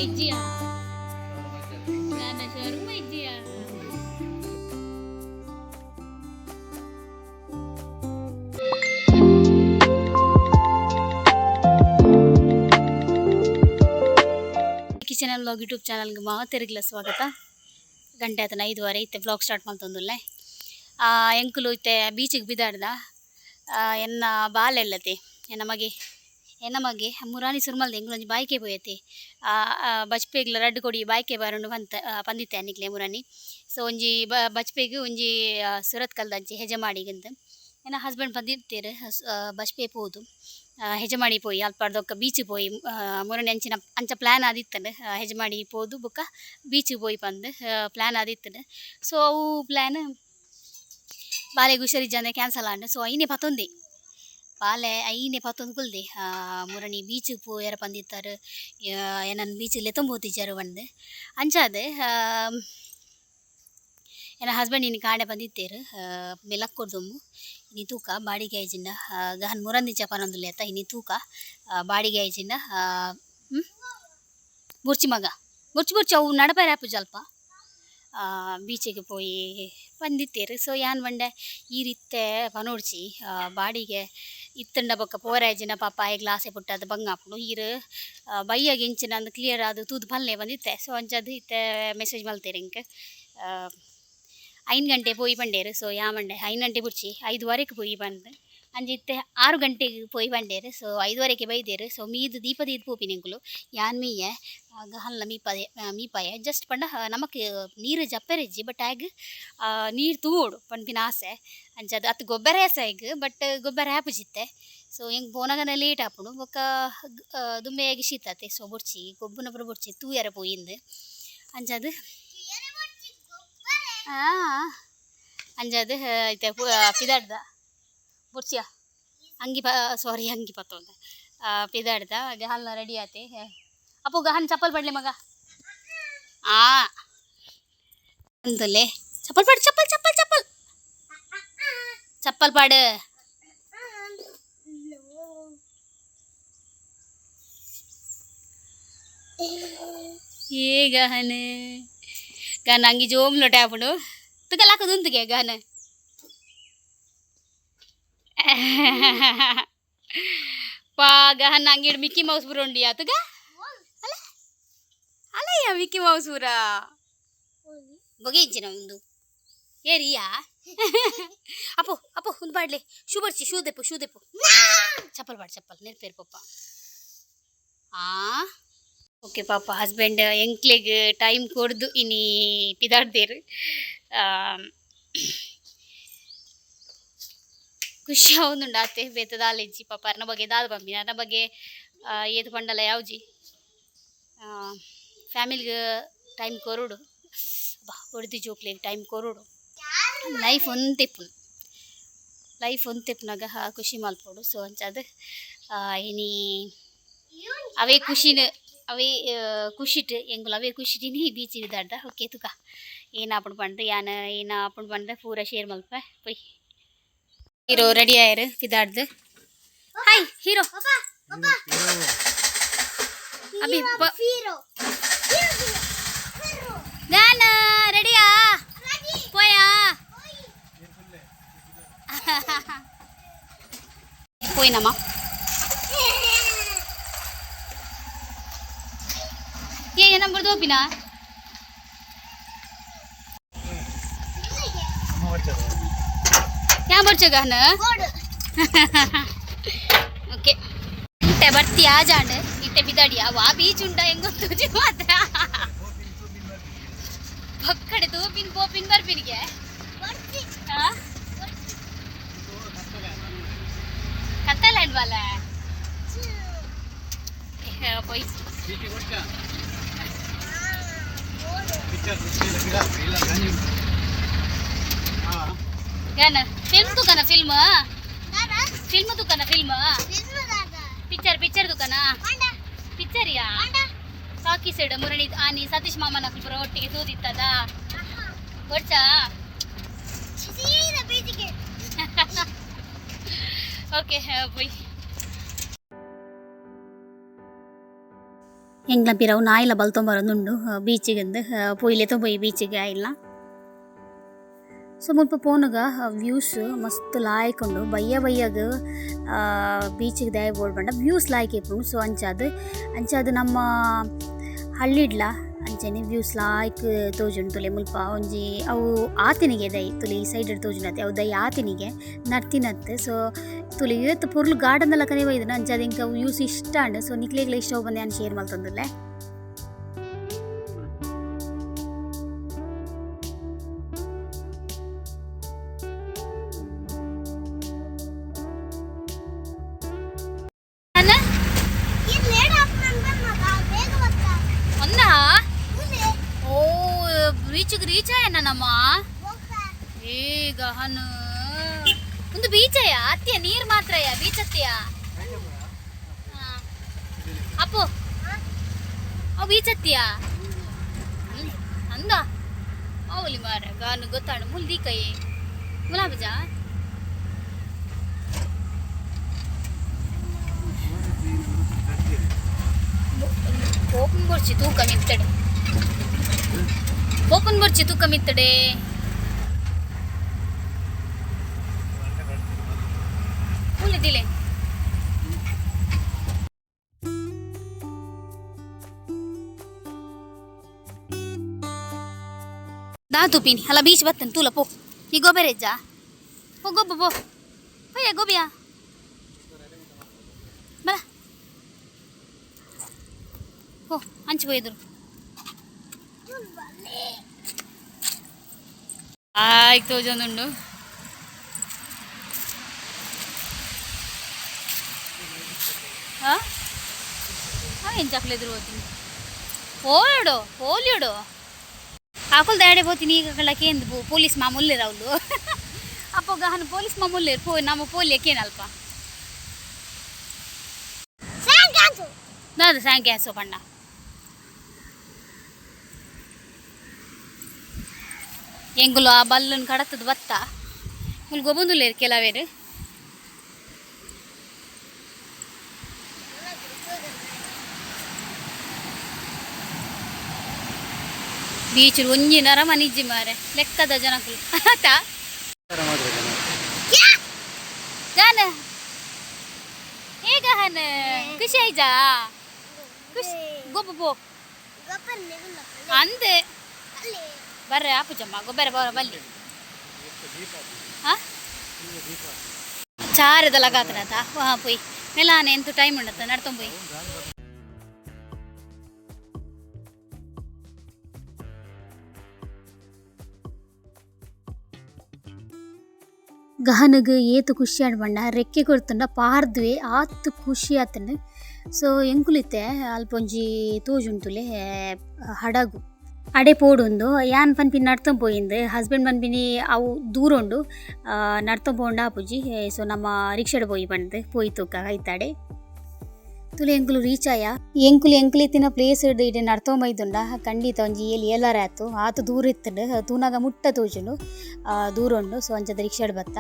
ಇಜ್ಜಿಯ ನಾನು showroom ಇಜ್ಜಿಯ kitchen vlog YouTube ಚಾನಲ್ಗೆ ಮಾತೆರಿಗಿಲ್ಲ ಸ್ವಾಗತ. ಗಂಟೆ ಆತನ 5:15 ಇತ್ತೆ ವ್ಲಾಗ್ ಸ್ಟಾರ್ಟ್ ಮಾಡ್ತಂದುಲ್ಲೆ. ಎಂಕುಲು ಇತ್ತೆ ಬೀಚಿಗೆ ಬಿದ್ದಾಡ್ದ ಎನ್ನ ಬಾಲೆಲ್ಲತೆ ಎನ್ನ ಮಗೆ ಮುರಾನಿ ಸುರ್ಮಲ್ದೆ ಎಂಗುಲೊಂಜಿ ಬಾಯ್ಕೆ ಪೋಯತೆ ಬಚ್ಪೆಗ್ಲ ರಡ್ಡು ಕೊಡಿ ಬಾಯ್ಕೆ ಬಾರುಂಡು ಪಂದಿತ್ತೆ ಅನ್ನಿಕ್ಲೆ ಮುರಾನಿ. ಸೊ ಒಂಜಿ ಬಚ್ಪೆಗ್ ಒಂಜಿ ಸುರತ್ ಕಲ್ದಂಚಿ ಹೆಜಮಾಡಿಗಂತ ಎನ್ನ ಹಸ್ಬೆಂಡ್ ಪಂದಿತ್ತೇರು ಬಚ್ಪೆ ಪೋದು ಹೆಜಮಾಡಿ ಪೋಯಿ ಅಲ್ಪಾರ್ದೊಕ್ಕ ಬೀಚ್ ಪೋಯಿ ಮುರನಿ ಅಂಚ ಪ್ಲ್ಯಾನ್ ಆದಿತ್ತಂಡು ಹೆಜಮಾಡಿ ಪೋದು ಬೊಕ್ಕ ಬೀಚ್ ಪೋಯಿ ಪಂದು ಪ್ಲ್ಯಾನ್ ಆದಿತ್ತಂಡು. ಸೊ ಅವು ಪ್ಲ್ಯಾನ್ ಬಾಲೆಗ್ ಹುಷಾರಿಜ್ಜಂದೆ ಕ್ಯಾನ್ಸಲ್ ಆಂಡು. ಸೊ ಐನೆ ಪತ್ತೊಂದೆ ಬಾಲೆ ಐನೆ ಪತ್ತೊಂದು ಕುಲ್ದೆ ಮುರಣಿ ಬೀಚ್ ಪೋಯರ ಪಂದಿತ್ತಾರೆ ಏನನ್ನು ಬೀಚ್ ಲೆತ್ತಂಬೋತಿಜ್ಜಾರು ಬಂದು ಅಂಚಾದೆ ಏನ ಹಸ್ಬೆಂಡ್ ಇನ್ನು ಕಾಡೆ ಬಂದಿತ್ತೇರು ಮೆಲಕ್ ಕೊಡ್ದೊಮ್ಮು ಇನಿ ತೂಕ ಬಾಡಿಗೆ ಆಯ್ಜಿಂದ ಗಹನ್ ಮುರಂದಿ ಚಪಾನೊಂದುಲ್ಲೆ ಅತ್ತ ಇನಿ ತೂಕ ಬಾಡಿಗೆ ಆಯ್ಜಿಂದ ಬುರ್ಚಿ ಮಗ ಬುರ್ಚಿ ಅವು ನಡಪಾರ ಆಪು ಜಲ್ಪ ಬೀಚಿಗೆ ಪೋಯಿ ಬಂದಿತ್ತೇರು. ಸೊ ಯಾನ್ ಬಂಡೆ ಈ ರೀತೆ ಪನೋಡ್ಚಿ ಬಾಡಿಗೆ ಇತ್ತಂಡ ಬೊಕ್ಕ ಪೋರಾಯ್ಜಿನ ಪಾಪ ಆಯ್ಗ್ಲ ಆಸೆ ಪುಟ್ಟದು ಬಂಗಾಪುಡು ಈರು ಬೈಯಾಗಿ ಇಂಚಿನ ಅಂದು ಕ್ಲಿಯರ್ ಅದು ತೂದು ಪಲ್ಲೆ ಬಂದಿತ್ತೆ. ಸೊ ಅಂಚದು ಇತ್ತೆ ಮೆಸೇಜ್ ಮಲ್ತೇರು ಇಂಕ 5 ಗಂಟೆ ಪೋಯಿ ಬಂಡೇರು. ಸೊ ಯಾ ಮಂಡೆ 5 ಗಂಟೆ ಬುಡ್ಚಿ 5:15 ಪೋಯಿ ಬಂದು ಅಂಜಿತ್ತೆ 6 ಗಂಟೆಗೆ ಪೋಯಿ ಬಂಡೇರು. ಸೊ 5:15 ಬೈದೇರು. ಸೊ ಮೀದು ದೀಪದೀದು ಪೋಪಿನೆಂಕುಲು ಯಾನ್ ಮೀಯೆ ಗಹನ್ಲ ಮೀಪಾಯ ಜಸ್ಟ್ ಪಂಡ ನಮಕ್ ನೀರು ಜಪ್ಪೆರೆಜ್ಜಿ ಬಟ್ ಆಗ ನೀರು ತೂಡು ಪಂಪಿನ ಆಸೆ ಅಂಚದು ಅತ್ತು ಗೊಬ್ಬರ ಆಸೆಗ್ ಬಟ್ ಗೊಬ್ಬರ ಆಪುಜಿತ್ತೆ. ಸೊ ಹೆಂಗೆ ಪೋನಗನ ಲೇಟ್ ಆಪುಡು ಬೊಕ್ಕ ದುಂಬೆಯಾಗಿ ಶೀತತೆ. ಸೊ ಬುಡ್ಚಿ ಗೊಬ್ಬನೊಬ್ಬರು ಬುಡ್ಚಿ ತೂಯರ ಪೋಯಿಂದು ಅಂಚದು ಅಂಜದು ಐತೆ ಪಿದಾಡ್ದ ಬುಡ್ಚಿಯ ಅಂಗಿ ಅಂಗಿ ಪತ್ತೊಂದ ಪಿದಾಡ್ದ ಗಹಲ್ನ ರೆಡಿ ಆತೆ. ಅಪ್ಪು ಗಹನ್ ಚಪ್ಪಲ್ ಪಡ್ಲೆ ಮಗ ಅಂತಲೆ ಚಪ್ಪಲ್ ಪಾಡು ಚಪ್ಪಲ್ ಪಾಡು ಏ ಗಹನ್ ಗಹನ್ ಅಂಗಿ ಜೋಮ್ ಲೊಟೆ ಆಪುಂಡು ತುಕಲಾಕದು ಉಂತುಗೆ ಗಹನ್ ಪಾ ಗಹನ್ ಅಂಗಿಡು ಮಿಕ್ಕಿ ಮೌಸ್ ಪೂರ ಉಂಡಿ ಆತುಗ ಅಲ್ಲಯ್ಯ ಮಿಕ್ಕಿ ಮೌಸ್ ಪೂರ ಬೊಗೆ ಇಂಚಿನ ಒಂದು ಏರಿಯಾ ಅಪ್ಪು ಒಂದು ಪಾಡ್ಲೆ ಶೂ ಬರ್ಚಿ ಶೂ ದೆಪ್ಪು ಚಪ್ಪಲ್ ಪಾಡು ಚಪ್ಪಲ್ ನೆರ್ಪೇರು ಪಪ್ಪ ಓಕೆ ಪಾಪ ಹಸ್ಬೆಂಡ್ ಎಂಕ್ಲೆಗ್ ಟೈಮ್ ಕೊಡ್ದು ಇನಿ ಪಿದಾಡ್ದೇರು ಖುಷಿ ಆವೊಂದುಂಡು ಆತೆ ಬೇತದಾಲೆಜ್ಜಿ ಪಾಪ ಅರ್ನ ಬಗ್ಗೆ ದಾದ ಪಂಪಿನ ಅರ್ನ ಬಗ್ಗೆ ಏತು ಪಂಡಲ ಯಾವ್ಜಿ ಫ್ಯಾಮಿಲಿಗೆ ಟೈಮ್ ಕೊರುಡು ಹೊಡ್ದು ಜೋಕ್ಲೆಗ್ ಟೈಮ್ ಕೊರುಡು ಲೈಫ್ ಒಂತೆಪ್ಪುನಾಗ ಖುಷಿ ಮಲ್ಪೋಡು. ಸೊ ಅಂಚದು ಇನಿ ಅವೇ ಖುಷಿಟ್ ಎಂಗುಲು ಅವೇ ಖುಷಿಟಿನಿ ಬೀಚ್ ಬಿದ್ದಾಡ್ದ. ಓಕೆ ತುಕ ಏನು ಆಪುಂಡು ಪಂಡ್ರೆ ಏನು ಆಪುಂಡು ಪಂಡ್ರೆ ಪೂರ ಶೇರ್ ಮಲ್ಪ ಪೊಯ್ ಹೀರೋ ರೆಡಿ ಆಯರು ಬಿದ್ದಾಡ್ದು. ಹಾಯ್ ಹೀರೋ ಅಭಿ ಗಾನ ರೆಡಿಯಾ ಪೋಯಾ ಪೋಯ್ನಮ್ಮ ये नंबर 2 पिना क्या बच्चे गहन ओके इट्टे बर्ती आ जांड इट्टे बिदाडिया वा बीच उंडा ಹೆಂಗ್ ಗೊತ್ತುಜಿ ಮಾತ್ರ ಪಕ್ಕಡೆ ತೂಪಿನ್ ಪೋಪಿನ್ ಬರ್ಪಿನಿಗೆ ಬರ್ತಿ ಕತ್ತಲೆಂಡ್ ಬಾಲ ಪೋಯ್ गाना फिल्म तू कना फिल्म तू कना फिल्म पिक्चर तू कना पिक्चर या साकी सेड मुरणी आनी सतीश मामा नकल ಒಟ್ಟಿಗೆ ತೂದಿತ್ತದ ಗೊತ್ತಾ ಸೀದಾ ಬೀಚಿಗೆ ಓಕೆ ಬೈ ಎಂಗ್ಲ ಪಿರವು ನಾಯಿಲ ಬಲ್ತೊಂಬರೊಂದುಂಡು ಬೀಚಿಗೆಂದು ಪೊಯ್ಲೆ ತೊಂಬೊಯ್ಯಿ ಬೀಚಿಗೆ ಆಯಿಲ್ಲ. ಸೊ ಮುಲ್ಪ ಪೋನುಗ ವ್ಯೂಸ್ ಮಸ್ತ್ ಲಾಯ್ಕೊಂಡು ಬಯ್ಯಗ ಬೀಚಿಗೆ ದಯ ಬೋರ್ಡ್ ಬಂಡ ವ್ಯೂಸ್ ಲಾಯ್ಕ್ ಇಪ್ಪುಂಡು. ಸೊ ಅಂಚಾದ್ ನಮ್ಮ ಹಳ್ಳಿಡ್ಲ ಅಂಚನೆ ವ್ಯೂಸ್ ಲಾಯ್ಕ್ ತೋಜುಂಡು ತುಲೆ ಮುಲ್ಪ ಒಂಜಿ ಅವು ಆತಿನಿಗೆ ದೈ ತುಲೆ ಈ ಸೈಡ್ ತೋಜುಂಡತ್ತೆ ಅವು ದೈ ಆತಿನಿಗೆ ನರ್ತಿನತ್ತೆ. ಸೊ ತುಲೆ ಇವತ್ತು ಪೊರ್ಲು ಗಾರ್ಡನ್ ಎಲ್ಲ ಕನೆ ಒಯ್ದನ ಅಂಚಾದ ಇಂಕ ವ್ಯೂಸ್ ಇಷ್ಟ ಅಂಡ್. ಸೊ ನಿಕ್ಲೆಗ್ಲ ಇಷ್ಟ ಹೋಗಿ ಬಂದೆ ನಾನು ಶೇರ್ ಮಾಡ್ತಂದಿಲ್ಲ. ಬೀಚ್ಗೆ ರೀಚ್ ಆಯನ ನಮ್ಮ ಈಗ ಹನು ಒಂದು ಬೀಚಯ್ಯ ಅತ್ಯ ನೀರು ಮಾತ್ರಯ್ಯ ಬೀಚ್ ಅತ್ಯ ಅಪ್ಪು ಅವು ಬೀಚ್ ಅತ್ಯ ಅಂದ ಅವಲಿ ಮಾರ ಗಾನು ಗೊತ್ತಾಡು ಮುಲ್ದಿ ಕೈ ಮುಲಾಬಜ ಓಪನ್ ಬರ್ಚಿ ತೂಕ ಮಿತ್ತಡೆ ಓಪನ್ ಬರ್ಚಿ ತೂಕ ಮಿತ್ತಡೆ ಉಳಿದಿಲೆ ದಾ ತುಪಿನಿ ಅಲ್ಲ ಬೀಚ್ ಬತ್ತನ್ ತೂಲ ಪೋ ಈ ಗೊಬ್ಬೆರೆಜ್ಜ ಪೋ ಗೊಬ್ಬ ಪೋ ಪಯ್ಯ ಗೊಬ್ಬಿಯಾ ಬರ ಪೋ ಹಂಚಿ ಹೋಯ್ದರು ಆಯ್ತು ತೋಜೊಂದುಂಡು ಏನು ಚಕ್ಲೆದ್ರು ಹೋಗ್ತೀನಿ ಹೋಲಿಯೋಡು ಆಕಲ್ ದಾಡೆ పోತೀನಿ ಈಗ ಕಳ್ಳಕ್ಕೆ ಎಂದು ಪೊಲೀಸ್ ಮಾಮೂಲ್ಲೇರು ಅವಳು ಅಪ್ಪ ಗಹನ ಪೊಲೀಸ್ ಮಾಮೂಲ್ಲೇರು ಪೋ ನಮ್ಮ ಪೋಲಿಯಕ್ಕೇನಲ್ಪ ನಾದು ಸಾಯಂಕಾಲ ಪಂಡ ಎಂಗುಲು ಆ ಬಲ್ಲನ್ನು ಕಡತದ ಬತ್ತ ಮುಲ್ ಗೊಬ್ಬಂದುಲ್ಲೇರು ಕೆಲವೇರು ಬೀಚ್ ಒಂಜಿನರ ಮನಿಜ್ಜಿ ಮಾರೆ ಲೆಕ್ಕದ ಜನಕ್ಕೂ ಆತಾ ಜಾನ ಹೇಗ ಹನ ಖುಷಿ ಆಯ್ತಾ ಖುಷಿ ಗೊಬ್ಬ ಪೋ ಅಂದೆ ಬರ್ರೆ ಆಪುಜಮ್ಮ ಗೊಬ್ಬರ ಬರ ಬಲ್ಲಿ ಚಾರದಲ್ಲ ಕಾತನತ ಹಾಂ ಪೊಯ್ ಮೆಲಾನೆ ಎಂತೂ ಟೈಮ್ ಉಂಡತ್ತ ನಡ್ತೊಂಬೊಯ್ ಗಹನಗ ಏತು ಖುಷಿ ಆಡ್ಬಂಡ ರೆಕ್ಕೆ ಕೊಡ್ತಂಡ ಪಾರ್ದ್ವೆ ಆತು ಖುಷಿ ಆತಂಡ. ಸೊ ಎಂಕುಲಿತ್ತೆ ಅಲ್ಪೊಂಜಿ ತೋಜುಂಟುಲೆ ಹಡಗು ಅಡೆ ಪೋಡುಂದು ಯಾನ್ ಪನ್ಪಿನ ನಡ್ತಂಪೋಯಿಂದು ಹಸ್ಬೆಂಡ್ ಪನ್ಪಿನಿ ಅವು ದೂರ ಉಂಡು ನಡ್ತಂಪೋಂಡ ಆಪುಜಿ. ಸೊ ನಮ್ಮ ರಿಕ್ಷಾಡ್ ಪೋಯಿ ಬಂದು ಪೋಯಿ ತೂಕ ಐತಾಡೆ ತುಳು ಎಂಕುಲು ರೀಚ್ ಆಯ ಎಂಕುಲು ಇತ್ತಿನ ಪ್ಲೇಸ್ ಹಿಡ್ದು ಇಡೆ ನಡ್ತೊಂಬೈದುಂಡ ಖಂಡಿತ ಒಂಜಿ ಏಲಿ ಎಲ್ಲರ ಆಯ್ತು ಆತು ದೂರ ಇತ್ತಂಡು ತೂನಾಗ ಮುಟ್ಟ ತೋಜುಂಡು ದೂರ ಉಂಡು. ಸೊ ಅಂಚದ ರಿಕ್ಷಾಡ್ ಬತ್ತ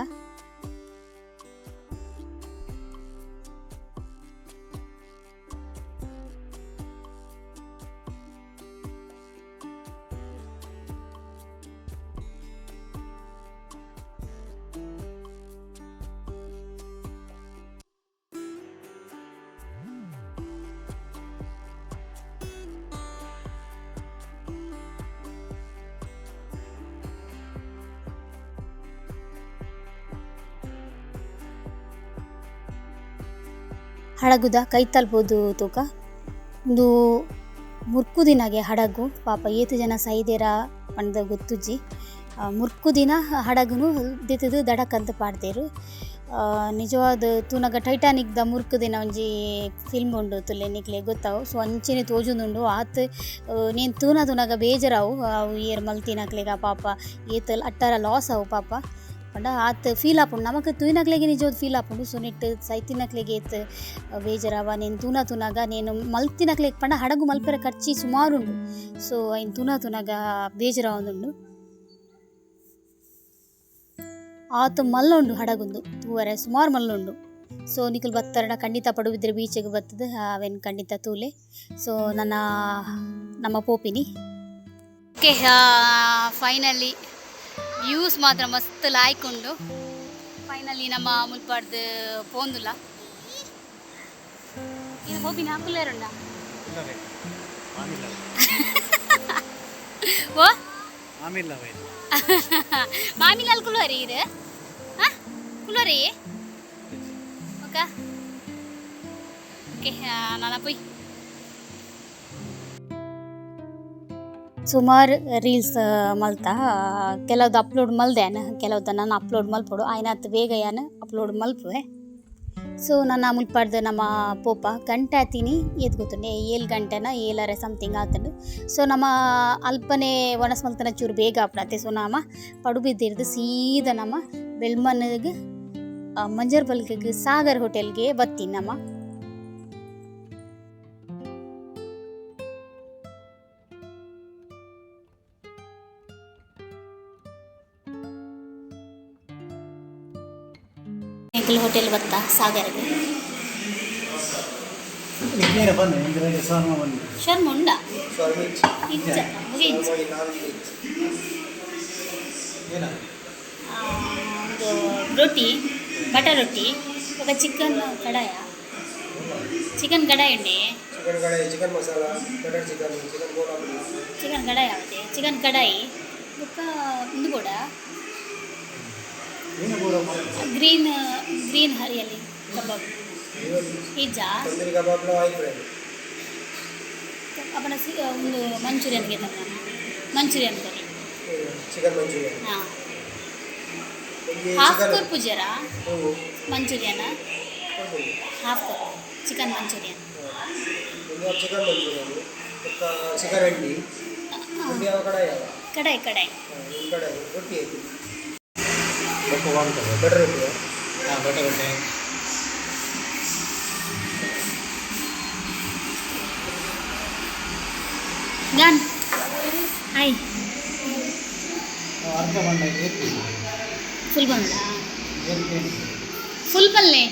ಹಡಗುದ ಕೈ ತಲ್ಬೋದು ತೂಕ ಒಂದು ಮುರ್ಕು ದಿನಗೆ ಹಡಗು ಪಾಪ ಏತು ಜನ ಸೈದೇರ ಪಂಡ ಗೊತ್ತುಜ್ಜಿ ಮುರ್ಕು ದಿನ ಹಡಗುನು ದಿತ್ತದು ದಡಕ್ಕಂತ ಪಾಡ್ದೇರು ನಿಜವಾದ ತೂನಗ ಟೈಟಾನಿಕ್ದ ಮುರ್ಕು ದಿನ ಒಂಜಿ ಫಿಲ್ಮ್ ಉಂಡು ತುಲೆ ನಿಕ್ಲೆ ಗೊತ್ತಾವು. ಸೊ ಅಂಚೆನೆ ತೋಜುಂದುಂಡು ಆತು ನೀನು ತೂನಗ ಬೇಜಾರಾವು ಅವು ಏರ್ ಮಲ್ತಿನಕ್ಲೆಗ ಪಾಪ ಏತು ಅಟ್ಟಾರ ಲಾಸ್ ಅವು ಪಾಪ ಪಂಡ ಆತ್ ಫೀಲ್ ಆಪುಂಡು ನಮಕ್ ತೂಯಿನಕ್ಲೆಗೆ ನಿಜವಾದ ಫೀಲ್ ಆಪುಂಡು. ಸೊ ನೆಟ್ಟು ಸೈತಿನಕ್ಲೆಗೆ ಏತ್ ಬೇಜಾರವ ನೀನು ತೂನಗ ನೀನು ಮಲ್ತಿನಕ್ಲೆಗೆ ಪಂಡ ಹಡಗು ಮಲ್ಪೆರ ಖರ್ಚಿ ಸುಮಾರುಂಡು. ಸೊ ಐನು ತೂನಗ ಬೇಜಾರವೊಂದುಂಡು ಆತು ಮಲ್ಲುಂಡು ಹಡಗುಂದು ತೂವರೆ ಸುಮಾರು ಮಲ್ಲುಂಡು. ಸೊ ನಿಖಲ್ ಬತ್ತಾರಣ ಖಂಡಿತ ಪಡುವಿದ್ರೆ ಬೀಚಿಗೆ ಬರ್ತದೆ ಅವೇನು ಖಂಡಿತ ತೂಲೆ. ಸೊ ನಮ್ಮ ಪೋಪಿನಿ ಓಕೆ. ಫೈನಲಿ ವ್ಯೂಸ್ ಮಾತ್ರ ಮಸ್ತ್ ಲಾಯ್ಕೊಂಡು ಫೈನಲಿ ನಮ್ಮ ಮುಲ್ಪಾಡ್ದು ಪೋಂದುಲ್ಲ ಇದು ಹೋಪಿನ ಹಾಕುಲ್ಲೇರುಂಡ ಓ ಮಾಮಿಲಾಲ್ ಕುಲ್ವರಿ ಇದು ಕುಲ್ವರಿ ಓಕೆ ಓಕೆ ನಾನು ಪೋಯ್ ಸುಮಾರು ರೀಲ್ಸ್ ಮಲ್ತಾ ಕೆಲವ್ದು ಅಪ್ಲೋಡ್ ಮಲ್ದೇನ ಕೆಲವ್ದು ನಾನು ಅಪ್ಲೋಡ್ ಮಲ್ಪಡು ಆಯ್ನತ್ತು ಬೇಗ ಯಾನು ಅಪ್ಲೋಡ್ ಮಲ್ಪುವೆ. ಸೊ ನನ್ನ ಮುಲ್ಪಾಡ್ದು ನಮ್ಮ ಪೋಪ ಗಂಟೆ ಆತೀನಿ ಎದ್ದು ಗೊತ್ತುಂಡೆ 7 ಗಂಟೆನ 7:30 ಸಮಥಿಂಗ್ ಆತಂಡು. ಸೊ ನಮ್ಮ ಅಲ್ಪನೆ ಒಣಸ್ ಮಲ್ತನ ಚೂರು ಬೇಗ ಆಪಡತ್ತೆ. ಸೊ ನಮ್ಮ ಪಡು ಬಿದ್ದಿರ್ದು ಸೀದಾ ನಮ್ಮ ಬೆಳ್ಮನ್ನಿಗೆ ಮಂಜರ್ ಬಲ್ಕಿಗೆ ಸಾಗರ್ ಹೋಟೆಲ್ಗೆ ಬತ್ತೀನಿ ನಮ್ಮ. ಹೋಟೆಲ್ ಬತ್ತಾ ಸಾಗರ್ಗೆ ಶರ್ಮ ಉಂಡ ಇಂಚ ಇಂಚ ಒಂದು ರೊಟ್ಟಿ ಬಟರ್ ರೊಟ್ಟಿ ఒక ಚಿಕನ್ ಕಡಾಯ ಚಿಕನ್ ಕಡಾಯಿ ಉಂಡೆ ಚಿಕನ್ ಮಸಾಲ ಬಟರ್ ಚಿಕನ್ ಕಡಾಯಿ ಆಗುತ್ತೆ ಚಿಕನ್ ಕಡಾಯಿ ఒక ಒಂದು ಕೂಡ ಗ್ರೀನ್ ಹರಿಯಲ್ಲಿ ಕಬಾಬ್ ಪಿಜ್ಜಾ अपना ಒಂದು ಮಂಚೂರಿಯನ್ಗೆ ತಗೊಂಡು ಮಂಚೂರಿಯನ್ ಕರಿ ಚಿಕನ್ ಮಂಚೂರಿಯನ್ ಹಾಂ ಹಾಫ್ ಕಪ್ ಜರ Manchurian half cup chicken Manchurian chicken Manchurian chicken ಅಂಡಿ ಕಡಾಯಿ ಕಡಾಯಿ ರೊಟ್ಟಿ ಬಟರ್ ರೊಟ್ಟಿ ಹಾಂ ಬಟರ್ ರೊಟ್ಟಿ गान हाय फुल बनला फुल बनले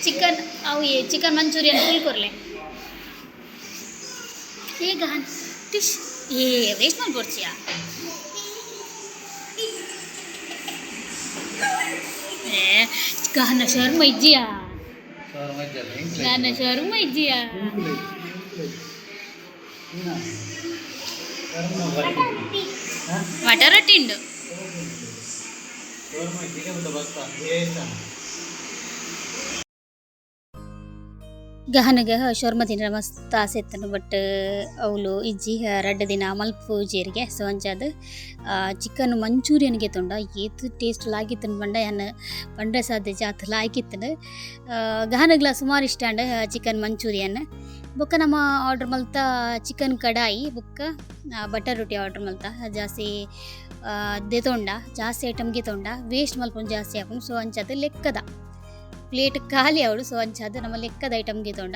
चिकन अव ये चिकन मंचूरियन फुल करले ये गान टिश ये वेस्ट मत बोर्चिया ए गान शर्म इज्जिया गान शर्म इज्जिया ಬಟರ್ ರೊಟ್ಟಿ ಉಂಡು ಗಹನಗೆ ಶೋರ್ಮ ತಿಂದ್ರೆ ಮಸ್ತ್ ಆಸೆ ಇತ್ತನು ಬಟ್ ಅವಳು ಇಜ್ಜಿ 2 ದಿನ ಮಲ್ಪು ಜೇರಿಗೆ ಸೊ ಅಂಚದು ಚಿಕನ್ ಮಂಚೂರಿಯನ್ಗೆ ತೊಂಡ ಏತು ಟೇಸ್ಟ್ ಲಾಗಿತ್ತನು ಬಂಡ ಯಾನು ಪಂಡ್ರೆ ಸಾಧ್ಯ ಜಾತ್ ಲಾಯ್ಕಿತ್ತನು ಗಹನಗ್ಲ ಸುಮಾರು ಇಷ್ಟ ಅಂಡ ಚಿಕನ್ ಮಂಚೂರಿಯನ್ ಬೊಕ್ಕ ನಮ್ಮ ಆರ್ಡ್ರ್ ಮಲ್ತ ಚಿಕನ್ ಕಡಾಯಿ ಬೊಕ್ಕ ಬಟರ್ ರೊಟ್ಟಿ ಆರ್ಡ್ರ್ ಮಲ್ತ ಜಾಸ್ತಿ ತೊಂಡ ಜಾಸ್ತಿ ಐಟಮ್ಗೆ ತೊಂಡ ವೇಸ್ಟ್ ಮಲ್ಪೊಂಡು ಜಾಸ್ತಿ ಹಾಕೊಂಡು ಸೊ ಅಂಚದು ಲೆಕ್ಕದ ಪ್ಲೇಟ್ ಖಾಲಿ ಅವಳು ಸೊ ಅಂಚದು ನಮ್ಮ ಲೆಕ್ಕದ ಐಟಮ್ಗೆ ತೊಂಡ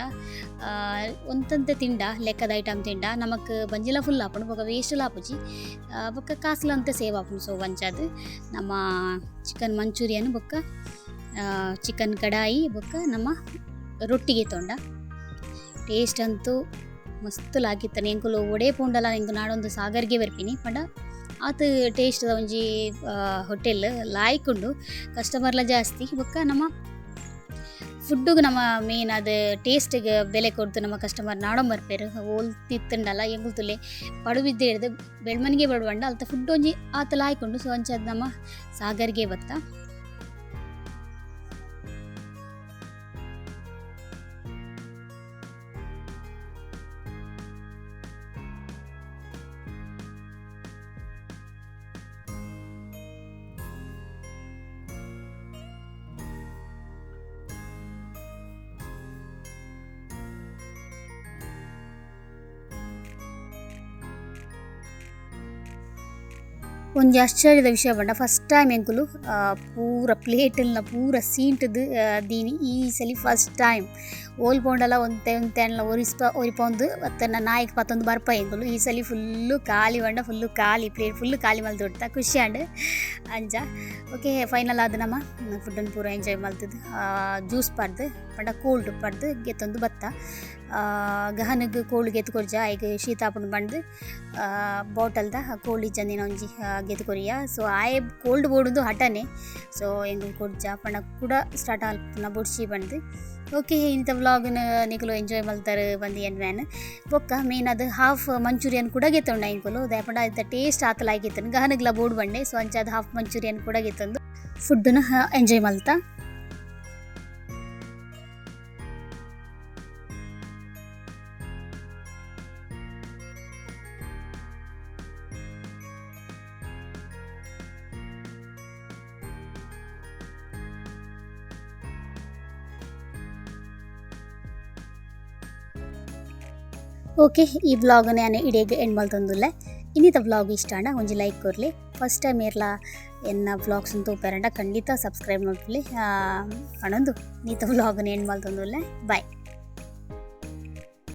ಒಂತಂತೆ ತಿಂಡ ಲೆಕ್ಕದ ಐಟಮ್ ತಿಂಡ ನಮಕ್ ಬಂಜಿಲ ಫುಲ್ ಹಾಕೊಂಡು ಬೊಕ್ಕ ವೇಸ್ಟ್ ಲಾಪುಜಿ ಬೊಕ್ಕ ಕಾಸ್ಲ ಅಂತ ಸೇವ್ ಹಾಕೊಂಡು ಸೊ ಅಂಚದು ನಮ್ಮ ಚಿಕನ್ ಮಂಚೂರಿಯನ್ ಬೊಕ್ಕ ಚಿಕನ್ ಕಡಾಯಿ ಬೊಕ್ಕ ನಮ್ಮ ರೊಟ್ಟಿಗೆ ತೊಂಡ ಟೇಸ್ಟ್ ಅಂತೂ ಮಸ್ತ್ ಲಾಗಿತ್ತಾನೆ ಎಂಕುಲು ಒಡೆ ಪೋಂಡಲ ಎಂಕು ನಾಡೊಂದು ಸಾಗರ್ಗೆ ಬರ್ಪಿನಿ ಪಂಡ ಆತ ಟೇಸ್ಟ್ ಒಂಜಿ ಹೋಟೆಲ್ ಲಾಯ್ಕೊಂಡು ಕಸ್ಟಮರ್ಲ ಜಾಸ್ತಿ ಬೊಕ್ಕ ನಮ್ಮ ಫುಡ್ಡುಗೆ ನಮ್ಮ ಮೇನ್ ಅದು ಟೇಸ್ಟಿಗೆ ಬೆಲೆ ಕೊಡ್ತು ನಮ್ಮ ಕಸ್ಟಮರ್ ನಾಡೋ ಬರ್ಪೇರು ಓಲ್ ತಿತ್ತಂಡಲ್ಲ ಎಂಗುಲ್ತುಲೆ ಪಡುವಿದ್ದೆ ಹಿಡ್ದು ಬೆಳ್ಮನಿಗೆ ಬಡವಂಡ ಅಲ್ತ ಫುಡ್ ಒಂಜಿ ಆತ ಲಾಯ್ಕೊಂಡು ಸೊ ಅಂಚದು ನಮ್ಮ ಸಾಗರ್ಗೆ ಬತ್ತ ಒಂಜಿ ಆಶ್ಚರ್ಯದ ವಿಷಯ ಪಂಡ ಫಸ್ಟ್ ಟೈಮ್ ಎಂಕುಲು ಪೂರ ಪ್ಲೇಟ್ಲ ಪೂರ ಸೀಂಟ್ದು ದೀನಿ ಈ ಸಲಿ ಫಸ್ಟ್ ಟೈಮ್ ಓಲ್ ಪೋಂಡಲ ಒಂತೆಲ್ಲ ಒರಿಪೊಂದು ಅತ್ತನ ನಾಯಿಗೆ ಪತ್ತೊಂದು ಬರ್ಪ ಎಂಕುಲು ಈ ಸಲಿ ಫುಲ್ಲು ಖಾಲಿ ಪಂಡ ಫುಲ್ಲು ಖಾಲಿ ಪ್ಲೇಟ್ ಫುಲ್ಲು ಖಾಲಿ ಮಲ್ತು ಬಿಡ್ತಾ ಖುಷಿ ಆಂಡ್ ಅಂಚ ಓಕೆ ಫೈನಲ್ ಆದ ನಮ್ಮ ಫುಡ್ಡನ್ನು ಪೂರ ಎಂಜಾಯ್ ಮಲ್ತದ್ದು ಜ್ಯೂಸ್ ಪಾಡ್ದು ಪಂಡ ಕೋಲ್ಡ್ ಪಾಡ್ದು ಗೆತ್ತೊಂದು ಬತ್ತ ಗಹನಗ್ ಕೋಲ್ಡ್ ಗೆತ್ತು ಕೊರ್ಜ ಐಗೆ ಶೀತ ಹಾಕೊಂಡು ಬಂದು ಬಾಟಲ್ದ ಕೋಲ್ಡ್ ಇಜ್ಜಂದಿನ ಒಂಜಿ ಗೆತ್ತು ಕೊರಿಯ ಸೊ ಆಯೆ ಕೋಲ್ಡ್ ಬೋಡುದು ಹಠನೆ ಸೊ ಎಂಗ್ ಕೊಡ್ಜ ಪಂಡ ಕೂಡ ಸ್ಟಾರ್ಟ್ ಆಲ್ಪುನ ಬೊಡ್ಸಿ ಬಂದು ಓಕೆ ಇಂಥ ವ್ಲಾಗ್ನ ನಿಕಲು ಎಂಜಾಯ್ ಮಲ್ತಾರೆ ಬಂದು ಎನ್ ವ್ಯಾನ್ ಬೊಕ್ಕ ಮೇನ್ ಅದು ಹಾಫ್ ಮಂಚೂರಿಯನ್ ಕೂಡ ಗೆತ್ತೊಂಡ ಇಂಕುಲು ದಾಯಪಂಡ ಅದು ಟೇಸ್ಟ್ ಆತಲಾಗಿತ್ತು ಗಹನಗ್ಲ ಬೋರ್ಡ್ ಬಂಡೆ ಸೊ ಅಂಚ ಅದು ಹಾಫ್ ಮಂಚೂರಿಯನ್ ಕೂಡ ಗೆತ್ತೊಂದು ಫುಡ್ಡನ್ನ ಎಂಜಾಯ್ ಮಲ್ತಾ. ಓಕೆ ಈ ವ್ಲಾಗ್ನ ನಾನು ಇಡೀಗೆ ಎಂಡ್ ಮಲ್ತೊಂದುಲ್ಲೆ ಇನ್ನಿತ ವ್ಲಾಗ್ ಇಷ್ಟ ಅಂಡ ಒಂಜಿ ಲೈಕ್ ಕೊರ್ಲಿ ಫಸ್ಟ್ ಟೈಮ್ ಏರ್ಲ ಎನ್ನ ವ್ಲಾಗ್ಸ್ ತೂಪೇರಂಡ ಖಂಡಿತ ಸಬ್ಸ್ಕ್ರೈಬ್ ಮಾಡ್ಕೊಳ್ಳಿ ಪಣೊಂದು ನೀತ ವ್ಲಾಗ್ನ ಎಂಡ್ ಮಲ್ತೊಂದುಲ್ಲೆ ಬಾಯ್.